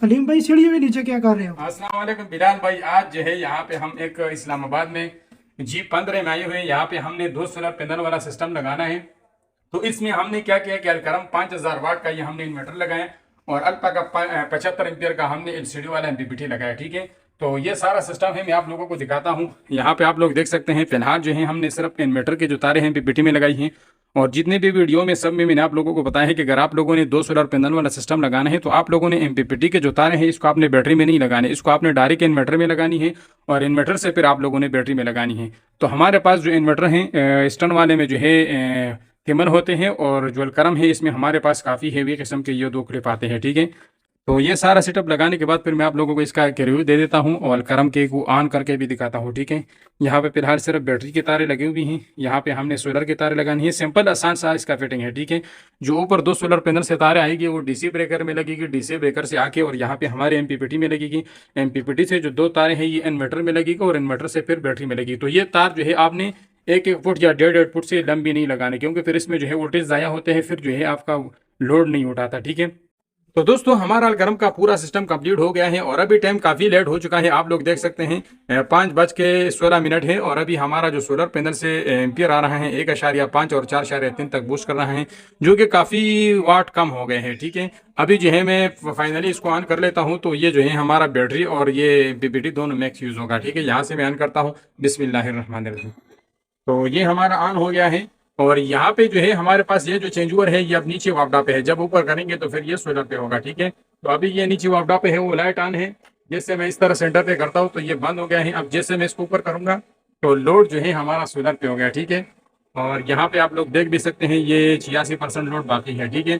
अलीम भाई सीढ़ी में नीचे क्या कर रहे हो? अस्सलाम वालेकुम बिलाल भाई। आज जो है यहाँ पे हम एक इस्लामाबाद में G15 में आए हुए हैं। यहाँ पे हमने 2 सोलर पैनल वाला सिस्टम लगाना है। तो इसमें हमने क्या किया कि अलकरम 5000 वाट का ये हमने इन्वर्टर लगाया और अल्पा का 75 एम्पियर का हमने एलसीडी वाला एमपीपीटी लगाया। ठीक है, तो ये सारा सिस्टम है, मैं आप लोगों को दिखाता हूँ। यहाँ पे आप लोग देख सकते हैं फिलहाल जो है हमने सिर्फ इन्वर्टर के जो तारे हैं एमपीपीटी में लगाई हैं। और जितने भी वीडियो में सब में मैंने आप लोगों को बताया है कि अगर आप लोगों ने 2 सोलर पैनल वाला सिस्टम लगाना है तो आप लोगों ने एमपीपीटी के जो तारे हैं इसको आपने बैटरी में नहीं लगाने, इसको आपने डायरेक्ट इन्वर्टर में लगानी है और इन्वर्टर से फिर आप लोगों ने बैटरी में लगानी है। तो हमारे पास जो इन्वर्टर हैं ईस्टर्न वाले में जो है केमल होते हैं और जो अलकरम है इसमें हमारे पास काफ़ी हेवी किस्म के ये 2 क्लिप आते हैं। ठीक है, तो ये सारा सेटअप लगाने के बाद फिर मैं आप लोगों को इसका एक रिव्यू दे देता हूँ और अलकरम के को ऑन करके भी दिखाता हूँ। ठीक है, यहाँ पे फिलहाल सिर्फ बैटरी के तारे लगे हुए हैं, यहाँ पे हमने सोलर के तारे लगानी है। सिंपल आसान सा इसका फिटिंग है। ठीक है, जो ऊपर 2 सोलर पैनल से तारे आएगी वो डीसी ब्रेकर में लगेगी, डीसी ब्रेकर से आके और यहाँ पे हमारे एमपीपीटी में लगेगी। एमपीपीटी से जो 2 तारे हैं ये इन्वर्टर में लगेगी और इन्वर्टर से फिर बैटरी में लगेगी। तो ये तार जो है आपने 1-1 फुट या 1.5 फुट से लंबी नहीं लगाने, क्योंकि फिर इसमें जो है वोल्टेज ज़ाया होते हैं, फिर जो है आपका लोड नहीं उठाता। ठीक है, तो दोस्तों हमारा अलगरम का पूरा सिस्टम कंप्लीट हो गया है और अभी टाइम काफ़ी लेट हो चुका है। आप लोग देख सकते हैं 5:16 है और अभी हमारा जो सोलर पैनल से एम्पियर आ रहा है 1.5 और 4.3 तक बूस्ट कर रहा है, जो कि काफ़ी वाट कम हो गए हैं। ठीक है, अभी जो है मैं फाइनली इसको ऑन कर लेता हूँ तो ये जो है हमारा बैटरी और ये पीपीटी दोनों मैक्स यूज़ होगा। ठीक है, यहाँ से मैं ऑन करता हूँ, बिस्मिल्लाहिर्रहमानिर्रहीम। तो ये हमारा ऑन हो गया है और यहाँ पे जो है हमारे पास ये जो चेंज ओवर है ये अब नीचे वापडा पे है, जब ऊपर करेंगे तो फिर ये सोलर पे होगा। ठीक है, तो अभी ये नीचे वापडा पे है, वो लाइट ऑन है। जैसे मैं इस तरह सेंटर पे करता हूँ तो ये बंद हो गया है। अब जैसे मैं इसको ऊपर करूंगा तो लोड जो है हमारा सोलर पे हो गया। ठीक है, और यहाँ पे आप लोग देख भी सकते हैं ये 86% लोड बाकी है। ठीक है,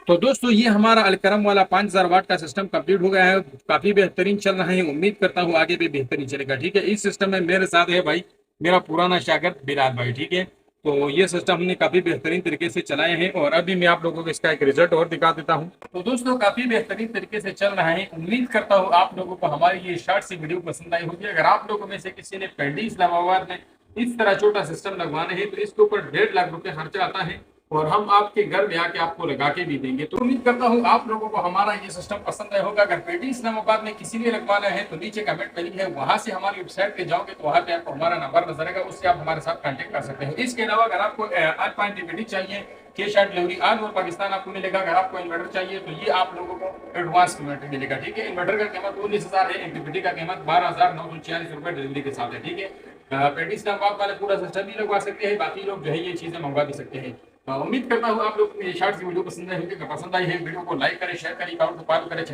तो दोस्तों ये हमारा अलकरम वाला 5000 वाट का सिस्टम कंप्लीट हो गया है, काफी बेहतरीन चल रहा है। उम्मीद करता हूँ आगे भी बेहतरीन चलेगा। ठीक है, इस सिस्टम में मेरे साथ है भाई मेरा पुराना शागिर्द बिलाल भाई। ठीक है, तो ये सिस्टम हमने काफी बेहतरीन तरीके से चलाया है और अभी मैं आप लोगों को इसका एक रिजल्ट और दिखा देता हूँ। तो दोस्तों काफी बेहतरीन तरीके से चल रहा है। उम्मीद करता हूँ आप लोगों को हमारी ये शॉर्ट सी वीडियो पसंद आई होगी। अगर आप लोगों में से किसी ने पहले इस्लामाबाद में इस तरह छोटा सिस्टम लगवाना है तो इसके ऊपर 1.5 लाख रुपए खर्चा आता है और हम आपके घर में आके आपको लगा के भी देंगे। तो उम्मीद करता हूँ आप लोगों को हमारा ये सिस्टम पसंद आया होगा। अगर पेटी इस्लामाबाद में किसी ने लगवाना है तो नीचे कमेंट में लिंक है, वहां से हमारी वेबसाइट पे जाओगे तो वहां पे आपको हमारा नंबर नजर आएगा, उससे आप हमारे साथ कांटेक्ट कर सकते हैं। इसके अलावा अगर आपको एलपीडी चाहिए, कैश ऑन डिलीवरी आज और पाकिस्तान आपको मिलेगा। अगर आपको इन्वर्टर चाहिए तो ये आप लोगों को एडवांस इन्वर्टर मिलेगा। ठीक है, इन्वर्टर का कीमत 19,000 है, एमपीपीटी का कीमत 12,946 रुपए डिलीवरी के साथ है। ठीक है, पेटी इस्लामाबाद वाले पूरा सिस्टम भी लगवा सकते हैं, बाकी लोग जो है ये चीजें मंगवा भी सकते हैं। उम्मीद करता हूँ आप लोग को ये शॉर्ट वीडियो पसंद आई होगी। पसंद आई है वीडियो को लाइक करें, शेयर करें, अकाउंट को फॉलो करें, चैनल